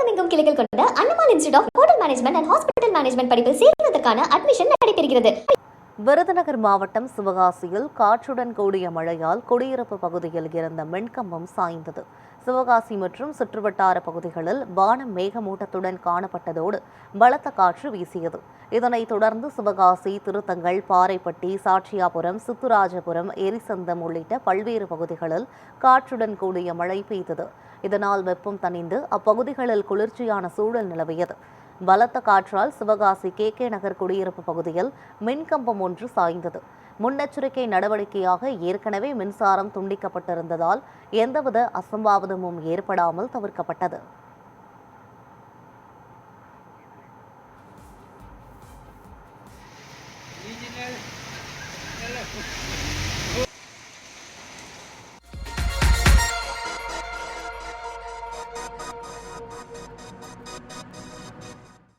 தமிழகமெங்கும் கிளைகள் கொண்ட Annamal institute of hotel management and hospital management படிப்பில் சேர்வதற்கான அட்மிஷன் நடைபெறுகிறது. விருதுநகர் மாவட்டம் சிவகாசியில் காற்றுடன் கூடிய மழையால் குடியிருப்பு பகுதியில் இருந்த மின்கம்பம் சாய்ந்தது. சிவகாசி மற்றும் சுற்றுவட்டார பகுதிகளில் வானம் மேகமூட்டத்துடன் காணப்பட்டதோடு பலத்த காற்று வீசியது. இதனைத் தொடர்ந்து சிவகாசி, திருத்தங்கல், பாறைப்பட்டி, சாட்சியாபுரம், சித்துராஜபுரம், எரிசந்தம் உள்ளிட்ட பல்வேறு பகுதிகளில் காற்றுடன் கூடிய மழை பெய்தது. இதனால் வெப்பம் தணிந்து அப்பகுதிகளில் குளிர்ச்சியான சூழல் நிலவியது. பலத்த காற்றால் சிவகாசி கே நகர் குடியிருப்பு பகுதியில் மின்கம்பம் ஒன்று சாய்ந்தது. முன்னெச்சரிக்கை நடவடிக்கையாக ஏற்கனவே மின்சாரம் துண்டிக்கப்பட்டிருந்ததால் எந்தவித அசம்பாவிதமும் ஏற்படாமல் தவிர்க்கப்பட்டது. Original.